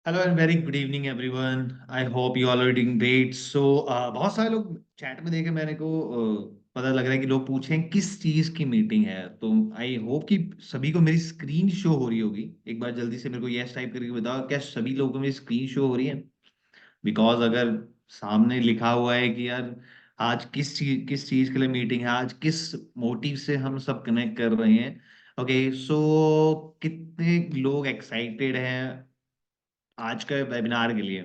Hello and very good evening everyone. I hope you all are doing great. So बहुत सारे लोग chat में देखे मैंने को पता लग रहा है कि लोग पूछें किस चीज की मीटिंग है। तो आई होप कि सभी को मेरी स्क्रीन शो हो रही होगी। एक बार जल्दी से मेरे को यस टाइप करके बताओ, क्या सभी लोगों को मेरी स्क्रीन शो हो रही है? बिकॉज अगर सामने लिखा हुआ है कि यार आज किस चीज के लिए मीटिंग है, आज किस मोटिव से हम सब कनेक्ट कर रहे हैं। ओके, सो कितने लोग एक्साइटेड हैं आज के वेबिनार के लिए?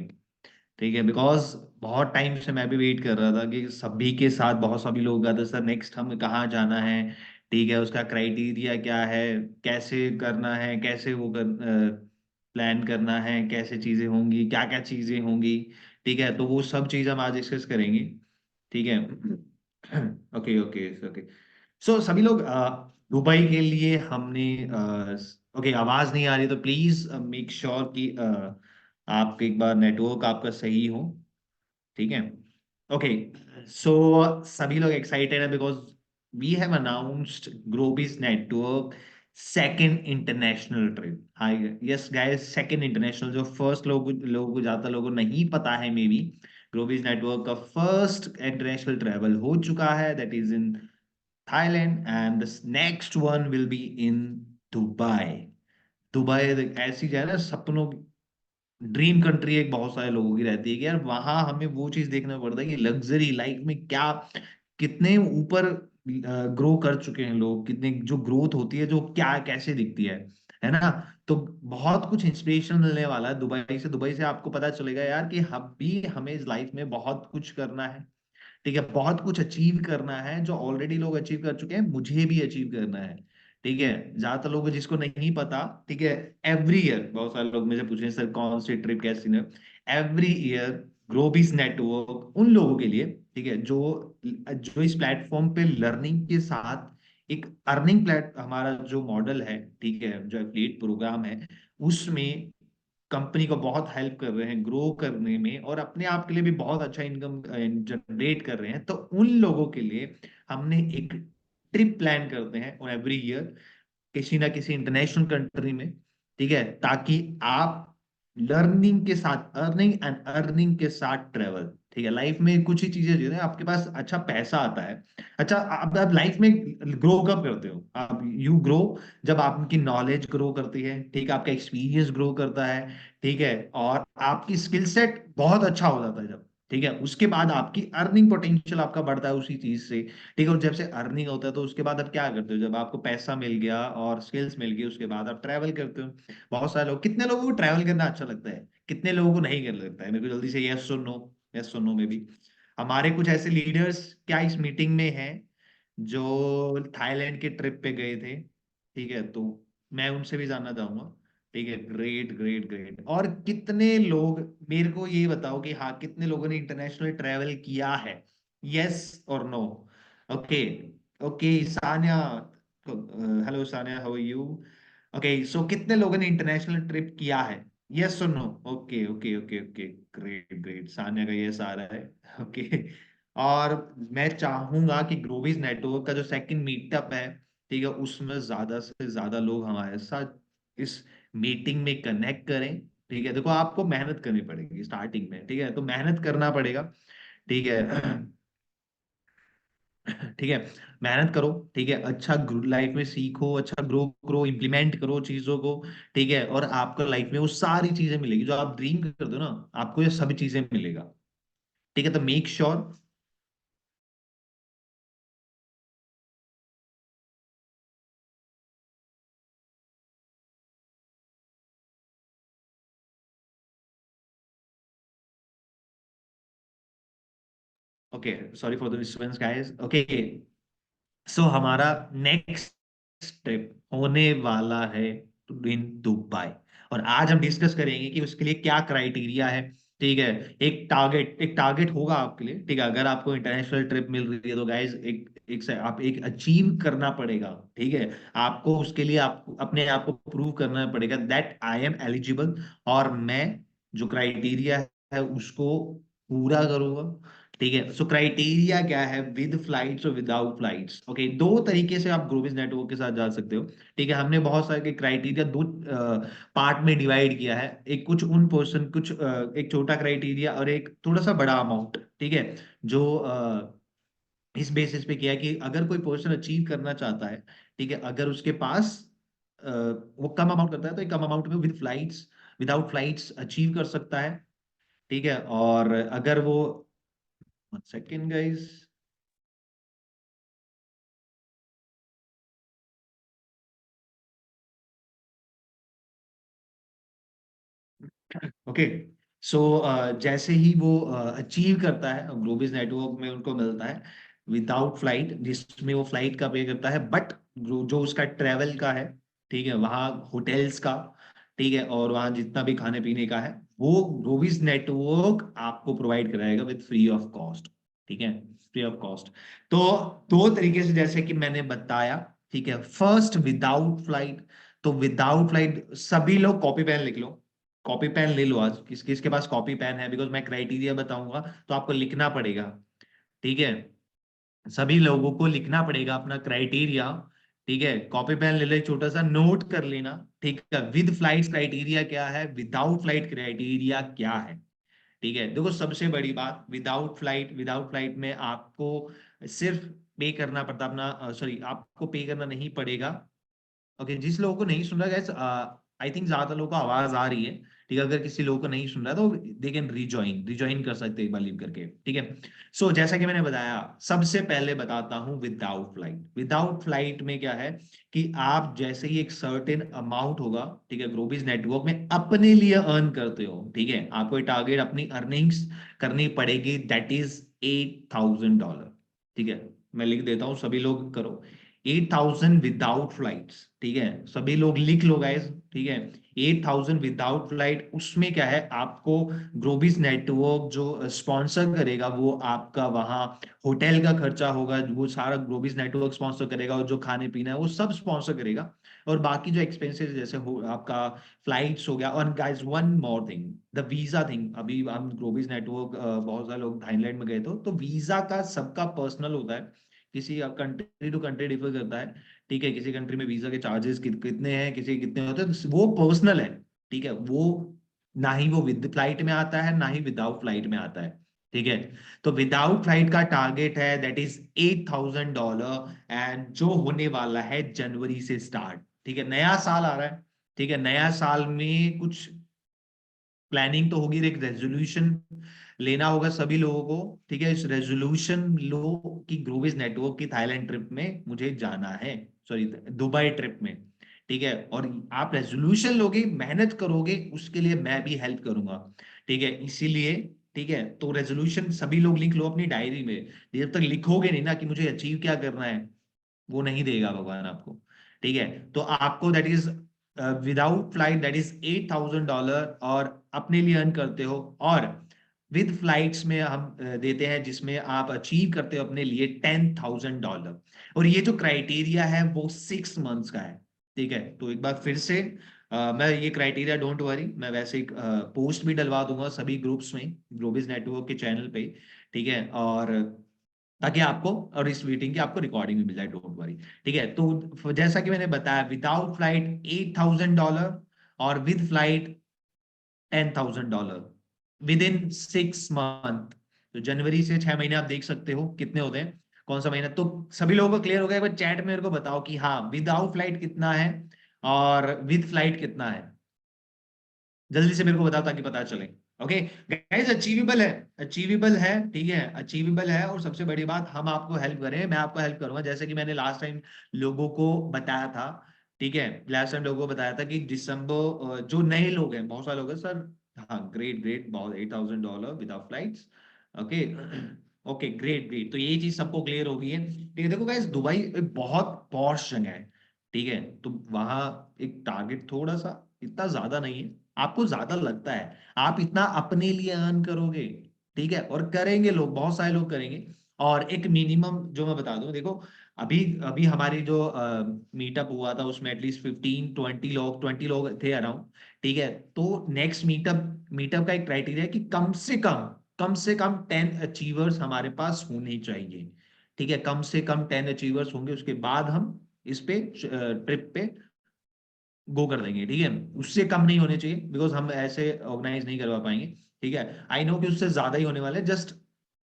ठीक है, बिकॉज बहुत टाइम से मैं भी वेट कर रहा था कि सभी के साथ बहुत सभी लोग कहते सर नेक्स्ट हमें कहाँ जाना है। ठीक है, उसका क्राइटेरिया क्या है, कैसे करना है, कैसे वो कर प्लान करना है, कैसे चीजें होंगी, क्या क्या चीजें होंगी। ठीक है, तो वो सब चीज हम आज डिस्कस करेंगे। ठीक है। Okay okay okay. सो सभी लोग दुबई के लिए हमने ओके, आवाज नहीं आ रही तो प्लीज मेक श्योर कि आप एक बार नेटवर्क आपका सही हो। ठीक है। ओके, सो सभी लोग एक्साइटेड है because we have announced Globis network second international trip. Hi, yes guys, second international. जो फर्स्ट लोगों को ज्यादा लोगों को नहीं पता है मे बी, ग्लोबिस नेटवर्क का फर्स्ट इंटरनेशनल ट्रैवल हो चुका है, that is in Thailand, and the next one will be in Dubai. Dubai एक ऐसी जगह है ना, सपनों ड्रीम कंट्री एक बहुत सारे लोगों की रहती है कि यार वहां हमें वो चीज देखना पड़ता है कि लग्जरी लाइफ में क्या, कितने ऊपर ग्रो कर चुके हैं लोग, कितने जो ग्रोथ होती है, जो क्या कैसे दिखती है ना। तो बहुत कुछ इंस्पिरेशन मिलने वाला है दुबई से आपको पता चलेगा यार कि हम भी, हमें इस लाइफ में बहुत कुछ करना है। ठीक है, बहुत कुछ अचीव करना है, जो ऑलरेडी लोग अचीव कर चुके हैं मुझे भी अचीव करना है। ठीक है, ज्यादातर लोगों को जिसको नहीं पता। ठीक है, एवरी ईयर बहुत सारे लोग मुझे पूछ रहे हैं सर कौन सी ट्रिप कैसी है। एवरी ईयर ग्लोबिस नेटवर्क उन लोगों के लिए, ठीक है, जो जो इस प्लेटफॉर्म पे लर्निंग के साथ एक अर्निंग प्लेट, हमारा जो मॉडल है, ठीक है, जो एफिलिएट प्रोग्राम है, उसमें कंपनी को बहुत हेल्प कर रहे हैं ग्रो करने में और अपने आप के लिए भी बहुत अच्छा इनकम जनरेट कर रहे हैं। तो उन लोगों के लिए हमने एक ट्रिप प्लान करते हैं और एवरी ईयर किसी ना किसी इंटरनेशनल कंट्री में। ठीक है, ताकि आप लर्निंग के साथ अर्निंग एंड अर्निंग के साथ ट्रेवल। ठीक है, लाइफ में कुछ ही चीजें जो है आपके पास अच्छा पैसा आता है। अच्छा, आप लाइफ में ग्रो कब करते हो? आप यू ग्रो जब आपकी नॉलेज ग्रो करती है, ठीक है, आपका एक्सपीरियंस ग्रो करता है। ठीक है, और आपकी स्किल सेट बहुत अच्छा हो जाता है जब, ठीक है, उसके बाद आपकी अर्निंग पोटेंशियल आपका बढ़ता है उसी चीज से। ठीक है, और जब से अर्निंग होता है तो उसके बाद आप क्या करते हो, जब आपको पैसा मिल गया और स्किल्स मिल गई उसके बाद आप ट्रैवल करते हो। बहुत सारे लोग, कितने लोगों को ट्रैवल करना अच्छा लगता है, कितने लोगों को नहीं कर लगता है? मेरे को जल्दी से यस सुन नो, यस सुन नो में भी। हमारे कुछ ऐसे लीडर्स क्या इस मीटिंग में हैं जो थाईलैंड के ट्रिप पे गए थे? ठीक है, तो मैं उनसे भी जानना चाहूंगा। ठीक है, ग्रेट ग्रेट ग्रेट। और कितने लोग, मेरे को ये बताओ कि हाँ कितने लोगों ने इंटरनेशनल ट्रैवल किया है? यस और no? Okay okay, Sanya, hello Sanya, how are you? Okay, so कितने लोगों ने इंटरनेशनल ट्रिप किया है? यस और no? Okay okay okay okay, great great, Sanya का यस आ रहा है। ओके, और मैं चाहूंगा कि ग्लोबिस नेटवर्क का जो सेकंड मीटअप है, ठीक है, उसमें ज्यादा से ज्यादा लोग हमारे साथ इस मीटिंग में कनेक्ट करें। ठीक है, देखो आपको मेहनत करनी पड़ेगी स्टार्टिंग में, ठीक है, तो मेहनत करना पड़ेगा। ठीक है। ठीक है, मेहनत करो। ठीक है, अच्छा लाइफ में सीखो, अच्छा ग्रो करो, इम्प्लीमेंट करो चीजों को। ठीक है, और आपको लाइफ में वो सारी चीजें मिलेगी जो आप ड्रीम करते हो ना, आपको ये सभी चीजें मिलेगा। ठीक है, तो make sure. Okay, sorry for the disturbance guys. Okay, so हमारा नेक्स्ट स्टेप होने वाला है इन दुबई, और आज हम डिस्कस करेंगे कि उसके लिए क्या क्राइटेरिया है। ठीक है, एक टारगेट होगा आपके लिए। ठीक है, अगर आपको इंटरनेशनल ट्रिप मिल रही है तो गाइज आप एक अचीव करना पड़ेगा। ठीक है, आपको उसके लिए आप अपने आप को प्रूव करना पड़ेगा दैट आई एम एलिजिबल, और मैं जो क्राइटेरिया है उसको पूरा करूंगा। ठीक है। सो क्राइटेरिया क्या है, विद फ्लाइट्स और विदाउट फ्लाइट्स। ओके, दो तरीके से आप ग्लोबल नेटवर्क के साथ जा सकते हो। ठीक है, हमने बहुत सारे क्राइटेरिया दो पार्ट में डिवाइड किया है। एक कुछ उन पर्सन, कुछ एक छोटा क्राइटेरिया और एक थोड़ा सा बड़ा अमाउंट। ठीक है, जो इस बेसिस पे किया है कि अगर कोई पर्सन अचीव करना चाहता है, ठीक है, अगर उसके पास वो कम अमाउंट करता है तो एक कम अमाउंट में with flights, without flights achieve कर सकता है। ठीक है, और अगर वो, वन सेकेंड गाइस, ओके। सो जैसे ही वो अचीव करता है ग्लोबल नेटवर्क में, उनको मिलता है विदाउट फ्लाइट, जिसमें वो फ्लाइट का पे करता है, बट जो उसका ट्रेवल का है, ठीक है, वहाँ होटल्स का, ठीक है, और वहाँ जितना भी खाने पीने का है, वो ग्लोबल नेटवर्क आपको प्रोवाइड कराएगा विद फ्री ऑफ कॉस्ट। ठीक है, फ्री ऑफ कॉस्ट। तो दो तरीके से, जैसे कि मैंने बताया, ठीक है। फर्स्ट विदाउट फ्लाइट, तो विदाउट फ्लाइट सभी लोग कॉपी पेन लिख लो, कॉपी पेन ले लो आज, किसके पास कॉपी पेन है, बिकॉज मैं क्राइटेरिया बताऊंगा तो आपको लिखना पड़ेगा। ठीक है, सभी लोगों को लिखना पड़ेगा अपना क्राइटेरिया। ठीक है, कॉपी पेन ले ले, छोटा सा नोट कर लेना। ठीक है, विद फ्लाइट क्राइटेरिया क्या है, विदाउट फ्लाइट क्राइटेरिया क्या है। ठीक है, देखो सबसे बड़ी बात, विदाउट फ्लाइट में आपको सिर्फ पे करना पड़ता अपना, सॉरी, आपको पे करना नहीं पड़ेगा। ओके, जिस लोगों को नहीं सुन रहा गैस, आई थिंक ज्यादा लोगों को आवाज आ रही है। ठीक है, अगर किसी लोगों को नहीं सुन रहा तो दे कैन रिजॉइन रिजॉइन कर सकते हैं एक बार लीव करके। ठीक है। सो जैसा कि मैंने बताया, सबसे पहले बताता हूं विदाउट फ्लाइट। विदाउट फ्लाइट में क्या है कि आप जैसे ही एक सर्टेन अमाउंट होगा, ठीक है, ग्लोबल नेटवर्क में अपने लिए अर्न करते हो। ठीक है, आपको टारगेट अपनी अर्निंग्स करनी पड़ेगी, दैट इज $8,000। ठीक है, मैं लिख देता हूं, सभी लोग करो, 8,000 विदाउट फ्लाइट्स। ठीक है, सभी लोग लिख लो गाइस। ठीक है, 8,000 विदाउट फ्लाइट, उसमें क्या है, आपको ग्लोबिस नेटवर्क जो स्पॉन्सर करेगा, वो आपका वहां होटल का खर्चा होगा, वो सारा ग्लोबिस नेटवर्क स्पॉन्सर करेगा, और जो खाने पीना है वो सब स्पॉन्सर करेगा। और बाकी जो एक्सपेंसेस जैसे हो आपका फ्लाइट्स हो गया। और guys one more thing, the visa thing, अभी हम ग्लोबिस नेटवर्क बहुत सारे लोग थाईलैंड में गए तो वीजा का सबका पर्सनल होता है, किसी कंट्री टू कंट्री डिफर करता है। ठीक है, किसी कंट्री में वीजा के चार्जेस कितने हैं, किसी कितने होते हैं, वो पर्सनल है। ठीक है, वो ना ही वो विद फ्लाइट में आता है, ना ही विदाउट फ्लाइट में आता है। ठीक है, तो विदाउट फ्लाइट का टारगेट है दैट इज $8,000, एंड जो होने वाला है जनवरी से स्टार्ट। ठीक है, नया साल आ रहा है। ठीक है, नया साल में कुछ प्लानिंग तो होगी, एक रेजोल्यूशन लेना होगा सभी लोगों को। ठीक है, इस रेजोल्यूशन लो कि ग्लोबल नेटवर्क की थाईलैंड ट्रिप में मुझे जाना है, सॉरी दुबई ट्रिप में। ठीक है, और आप रेजोल्यूशन लोगे, मेहनत करोगे, उसके लिए मैं भी हेल्प करूंगा। ठीक है, इसीलिए, ठीक है, तो रेजोल्यूशन सभी लोग लिख लो अपनी डायरी में। जब तक लिखोगे नहीं ना कि मुझे अचीव क्या करना है, वो नहीं देगा भगवान आपको। ठीक है, तो आपको that is without flight that is $8,000, और अपने लिए अर्न करते हो। और विद फ्लाइट्स में हम देते हैं, जिसमें आप अचीव करते हो अपने लिए $10,000। और ये जो क्राइटेरिया है वो 6 मंथ्स का है। ठीक है, तो एक बार फिर से मैं ये क्राइटेरिया, डोंट वरी, मैं वैसे पोस्ट भी डलवा दूंगा सभी ग्रुप्स में, ग्लोबल नेटवर्क के चैनल पे। ठीक है, और ताकि आपको, और इस मीटिंग की आपको रिकॉर्डिंग भी मिल जाए, डोंट वरी। ठीक है, तो जैसा कि मैंने बताया, विदाउट फ्लाइट $8,000, और with flight $10,000 with in 6 month. तो जनवरी से 6 महीने आप देख सकते हो कितने होते हैं, कौन सा महीना। तो सभी लोगों को क्लियर हो गया, एक बार चैट में मेरे को बताओ कि हाँ, विदाउट फ्लाइट कितना है और विद फ्लाइट कितना है, जल्दी से मेरे को बताओ ताकि पता चले। ओके गाइस, अचीवेबल है, अचीवेबल है। ठीक है, अचीवेबल है, और सबसे बड़ी बात, हम आपको हेल्प करें, मैं आपको हेल्प करूंगा, जैसे कि मैंने लास्ट टाइम लोगों को बताया था। ठीक है, लास्ट टाइम लोगों को बताया था कि दिसंबर, जो नए लोग हैं, बहुत सारे लोग हैं सर। हाँ, ग्रेट ग्रेट, बहुत, $8,000 without flights. Okay, okay, great great, तो ये चीज सबको क्लियर हो गई है। ठीक है, देखो गाइस, दुबई एक बहुत पॉश जगह है। ठीक है, तो वहां एक टारगेट थोड़ा सा, इतना ज्यादा नहीं है, आपको ज्यादा लगता है, आप इतना अपने लिए अर्न करोगे। ठीक है, और करेंगे लोग, बहुत सारे लोग करेंगे। और एक मिनिमम जो मैं बता दूं, देखो, अभी अभी हमारी जो मीटअप हुआ था, उसमें एटलीस्ट 15 20 लोग, 20 लोग थे अराउंड। ठीक है, तो नेक्स्ट मीटअप मीटअप का एक क्राइटेरिया है कि कम से कम कम से कम 10 अचीवर्स हमारे पास होने चाहिए। ठीक है, कम से कम 10 अचीवर्स होंगे, उसके बाद हम इस पे ट्रिप पे गो कर देंगे। ठीक है, उससे कम नहीं होने चाहिए, बिकॉज हम ऐसे ऑर्गेनाइज नहीं करवा पाएंगे। ठीक है, आई नो कि उससे ज्यादा ही होने वाले, जस्ट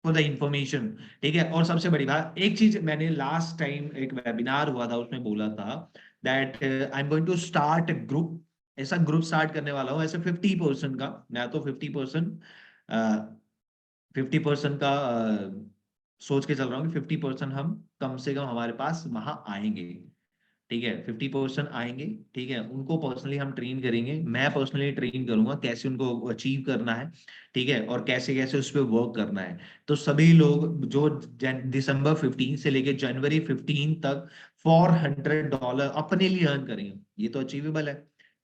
फॉर द इंफॉर्मेशन। ठीक है, और सबसे बड़ी बात, एक चीज मैंने लास्ट टाइम एक वेबिनार हुआ था उसमें बोला था that I am going to start group. ऐसा ग्रुप स्टार्ट करने वाला हूँ, ऐसे 50% का, मैं तो 50% 50% का सोच के चल रहा हूँ कि 50% हम कम से कम हमारे पास वहां आएंगे। ठीक है, 50% आएंगे। ठीक है, उनको पर्सनली हम ट्रेन करेंगे, मैं पर्सनली ट्रेन करूंगा कैसे उनको अचीव करना है। ठीक है, और कैसे कैसे उस पर वर्क करना है। तो सभी लोग जो दिसंबर 15 से लेके जनवरी 15 तक $400 अपने लिए अर्न करेंगे, ये तो अचीवेबल है।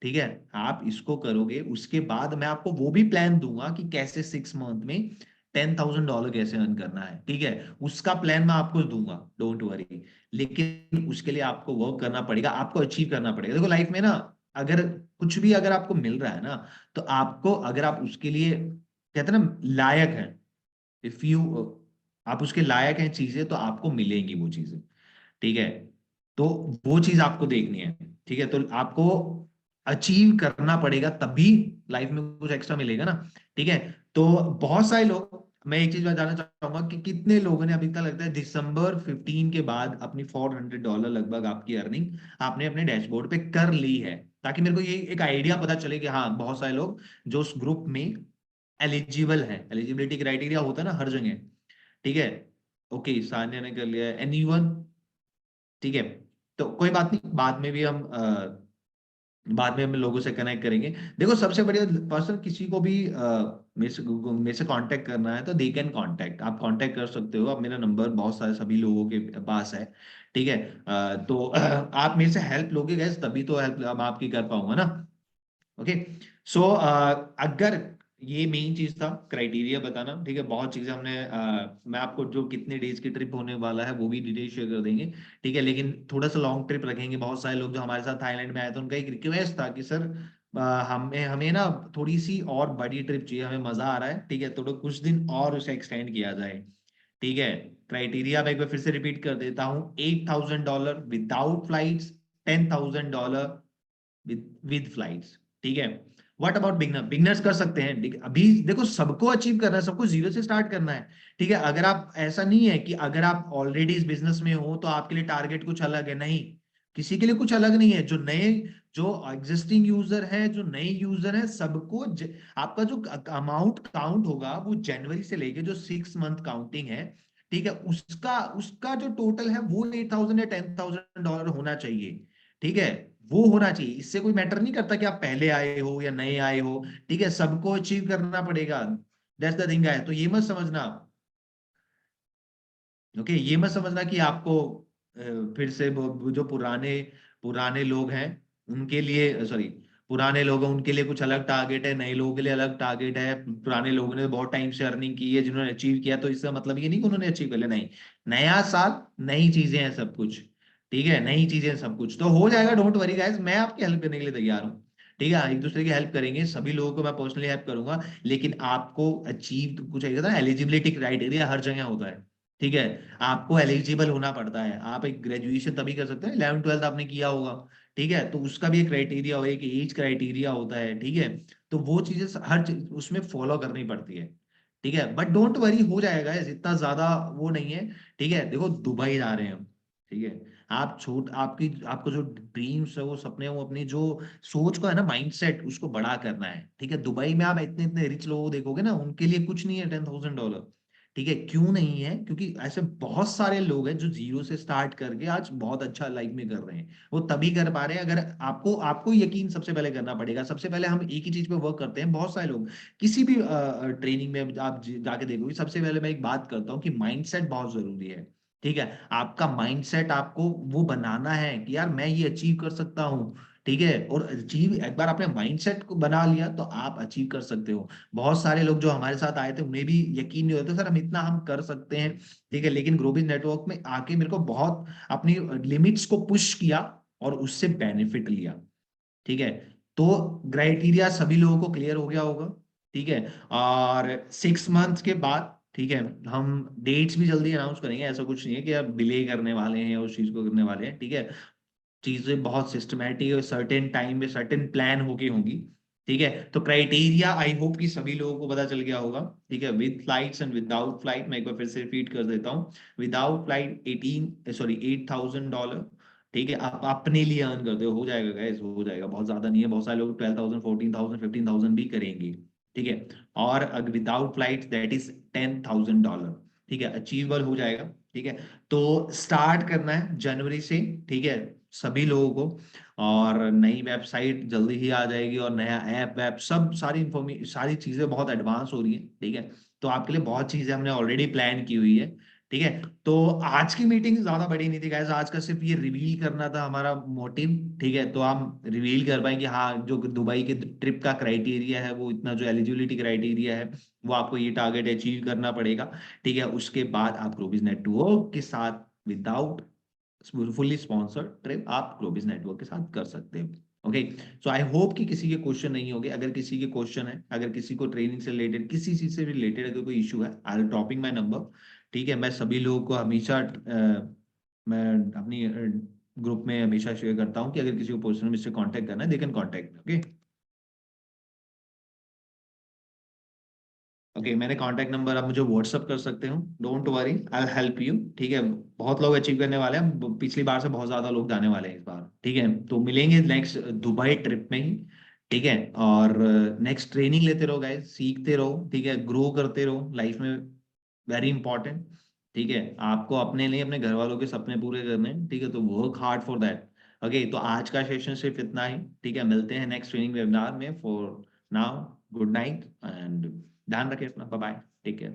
ठीक है, आप इसको करोगे, उसके बाद मैं आपको वो भी प्लान दूंगा कि कैसे 6 मंथ में $10,000 कैसे अर्न करना है। ठीक है, उसका प्लान मैं आपको दूंगा, डोंट वरी। लेकिन उसके लिए आपको वर्क करना पड़ेगा, आपको अचीव करना पड़ेगा। देखो लाइफ में ना, अगर कुछ भी अगर आपको मिल रहा है ना, तो आपको, अगर आप उसके लिए कहते हैं ना लायक है, इफ यू, आप उसके लायक हैं चीजें, तो आपको मिलेंगी वो चीजें। ठीक है, तो वो चीज आपको देखनी है। ठीक है, तो आपको अचीव करना पड़ेगा, तभी लाइफ में कुछ एक्स्ट्रा मिलेगा ना। ठीक है, तो बहुत सारे लोग, मैं एक चीज बताना चाहूंगा कि कितने लोगों ने अभी तक, लगता है दिसंबर 15 के बाद, अपनी $400 लगभग आपकी अर्निंग आपने अपने डैशबोर्ड पे कर ली है, ताकि मेरे को ये एक आइडिया पता चले कि हाँ, बहुत सारे लोग जो उस ग्रुप में एलिजिबल है। एलिजिबिलिटी क्राइटेरिया होता है ना हर जगह। ठीक है, ओके, सानिया ने कर लिया, एनीवन। ठीक है, तो कोई बात नहीं, बाद में हम लोगों से कनेक्ट करेंगे। देखो सबसे बढ़िया पर्सन, किसी को भी मेरे से कांटेक्ट करना है तो दे कैन कांटेक्ट, आप कांटेक्ट कर सकते हो। अब मेरा नंबर बहुत सारे सभी लोगों के पास है। ठीक है, तो आप मेरे से हेल्प लोगे गैस, तभी तो हेल्प मैं आपकी कर पाऊंगा ना। ओके, सो अगर ये मेन चीज था, क्राइटेरिया बताना। ठीक है, बहुत चीजें हमने मैं आपको जो कितने डेज की ट्रिप होने वाला है वो भी डिटेल शेयर कर देंगे। ठीक है, लेकिन थोड़ा सा लॉन्ग ट्रिप रखेंगे। बहुत सारे लोग जो हमारे साथ थाईलैंड में आए थे, उनका एक रिक्वेस्ट था कि सर, हमें हमें ना थोड़ी सी और बड़ी ट्रिप चाहिए, हमें मजा आ रहा है। ठीक है, तो कुछ दिन और उसे एक्सटेंड किया जाए। ठीक है, क्राइटेरिया मैं एक बार फिर से रिपीट कर देता हूँ, $8,000 विदाउट फ्लाइट्स, $10,000 विद फ्लाइट्स। ठीक है, व्हाट अबाउट बिगनर? बिगनर्स कर सकते हैं। अभी देखो, सबको अचीव करना है, सबको जीरो से स्टार्ट करना है। ठीक है, अगर आप, ऐसा नहीं है कि अगर आप ऑलरेडी इस बिजनेस में हो तो आपके लिए टारगेट कुछ अलग है, नहीं। किसी के लिए कुछ अलग नहीं है। जो एग्जिस्टिंग यूजर है, जो नए यूजर है, सबको आपका जो अमाउंट काउंट होगा वो जनवरी से लेके जो 6 मंथ काउंटिंग है, ठीक है, उसका उसका जो टोटल है वो 8,000 या $10,000 होना चाहिए। ठीक है, वो होना चाहिए। इससे कोई मैटर नहीं करता कि आप पहले आए हो या नए आए हो। ठीक है, सबको अचीव करना पड़ेगा। दैट्स द थिंग है। तो ये मत समझना, ओके, ये मत समझना कि आपको फिर से वो जो पुराने पुराने लोग हैं उनके लिए, सॉरी, पुराने लोग हैं उनके लिए कुछ अलग टारगेट है, नए लोगों के लिए अलग टारगेट है। पुराने लोगों ने बहुत टाइम से अर्निंग की है, जिन्होंने अचीव किया, तो इसका मतलब ये नहीं कि उन्होंने अचीव कर लिया, नहीं। नया साल, नई चीजें हैं सब कुछ। ठीक है, नई चीजें हैं सब कुछ, तो हो जाएगा, डोंट वरी गाइस, मैं आपकी हेल्प करने के लिए तैयार हूँ। ठीक है, एक दूसरे की हेल्प करेंगे, सभी लोगों को मैं पर्सनली हेल्प करूंगा। लेकिन आपको अचीव कुछ ना, एलिजिबिलिटी क्राइटेरिया हर जगह होता है। ठीक है, आपको एलिजिबल होना पड़ता है। आप एक ग्रेजुएशन तभी कर सकते हैं, 11th 12th आपने किया होगा। ठीक है, तो उसका भी एक क्राइटेरिया हो, एक एज क्राइटेरिया होता है। ठीक है, तो वो चीजें हर चीज उसमें फॉलो करनी पड़ती है। ठीक है, बट डोंट वरी, हो जाएगा, इतना ज्यादा वो नहीं है। ठीक है, देखो दुबई जा रहे हैं हम। ठीक है, आप छोट आपकी आपको जो ड्रीम्स है, वो सपने हैं, वो अपनी जो सोच को है ना, माइंडसेट, उसको बड़ा करना है। ठीक है, दुबई में आप इतने इतने रिच लोगों को देखोगे ना, उनके लिए कुछ नहीं है $10,000। ठीक है, क्यों नहीं है? क्योंकि ऐसे बहुत सारे लोग हैं जो जीरो से स्टार्ट करके आज बहुत अच्छा लाइफ में कर रहे हैं। वो तभी कर पा रहे हैं, अगर आपको आपको यकीन सबसे पहले करना पड़ेगा। सबसे पहले हम एक ही चीज पे वर्क करते हैं, बहुत सारे लोग किसी भी ट्रेनिंग में आप जाके देखोगे, सबसे पहले मैं एक बात करता हूँ कि माइंडसेट बहुत जरूरी है। ठीक है, आपका माइंडसेट आपको वो बनाना है कि यार मैं ये अचीव कर सकता हूँ। ठीक है, और अचीव, एक बार आपने माइंडसेट को बना लिया तो आप अचीव कर सकते हो। बहुत सारे लोग जो हमारे साथ आए थे, उन्हें भी यकीन नहीं होता, सर हम इतना हम कर सकते हैं। ठीक है, लेकिन ग्लोबल नेटवर्क में आके मेरे को बहुत अपनी लिमिट्स को पुश किया और उससे बेनिफिट लिया। ठीक है, तो क्राइटेरिया सभी लोगों को क्लियर हो गया होगा। ठीक है। और 6 मंथ के बाद, ठीक है, हम डेट्स भी जल्दी अनाउंस करेंगे, ऐसा कुछ नहीं है कि आप डिले करने वाले हैं उस चीज को करने वाले हैं, ठीक है। चीजें बहुत सिस्टमैटिक और सर्टेन टाइम में सर्टेन प्लान होके होंगी, ठीक है। तो क्राइटेरिया आई होप कि सभी लोगों को पता चल गया होगा, ठीक है। With flights and without flight, मैं एक बार फिर से रिपीट कर देता हूँ। विदाउट फ्लाइट 8,000 डॉलर, ठीक है। आप अपने लिए अर्न करते हो जाएगा गाइस, हो जाएगा, बहुत ज्यादा नहीं है। बहुत सारे लोग 12,000, 14,000, 15,000 भी करेंगे, ठीक है। और विदाउट फ्लाइट दैट इज $10,000, ठीक है, अचीवेबल हो जाएगा, ठीक है। तो स्टार्ट करना है जनवरी से, ठीक है, सभी लोगों को। और नई वेबसाइट जल्दी ही आ जाएगी, और नया ऐप वैप सब सारी इंफॉर्मेशन, सारी चीजें बहुत एडवांस हो रही है, ठीक है। तो आपके लिए बहुत चीजें हमने ऑलरेडी प्लान की हुई है, ठीक है। तो आज की मीटिंग ज्यादा बड़ी नहीं थी गाइस, आज का सिर्फ ये रिवील करना था हमारा मोटिव, ठीक है। तो हम रिवील कर पाए कि हाँ, जो दुबई के ट्रिप का क्राइटेरिया है, वो इतना, जो एलिजिबिलिटी क्राइटेरिया है, वो आपको ये टारगेट अचीव करना पड़ेगा, ठीक है। उसके बाद आप ग्लोबिस नेटवर्क के साथ विदाउट फुल्ली स्पॉन्सर्ड ट्रिप आप ग्लोबिस नेटवर्क के साथ कर सकते हो। ओके, सो आई होप कि किसी के क्वेश्चन नहीं होंगे। अगर किसी के क्वेश्चन है, अगर किसी को ट्रेनिंग से रिलेटेड, किसी चीज से रिलेटेड अगर कोई इशू है, I am dropping my number, ठीक है। मैं सभी लोगों को हमेशा मैं अपनी ग्रुप में हमेशा शेयर करता हूँ कि अगर किसी को पर्सनल मुझसे कांटेक्ट करना है, they can contact, okay. Okay, मैंने कांटेक्ट नंबर, आप मुझे व्हाट्सअप कर सकते हो, don't worry, I help you, ठीक है। बहुत लोग अचीव करने वाले हैं, पिछली बार से बहुत ज्यादा लोग जाने वाले हैं इस बार, ठीक है। तो मिलेंगे नेक्स्ट दुबई ट्रिप में ही, ठीक है। और नेक्स्ट ट्रेनिंग लेते रहो गाइस, सीखते रहो, ठीक है, ग्रो करते रहो लाइफ में, वेरी इंपॉर्टेंट, ठीक है। आपको अपने लिए, अपने घर वालों के सपने पूरे करने हैं, ठीक है, तो work hard for that. Okay, तो आज का सेशन सिर्फ इतना ही, ठीक है। मिलते हैं नेक्स्ट ट्रेनिंग वेबिनार में। For now, good night and ध्यान रखें अपना, बाय बाय, टेक केयर।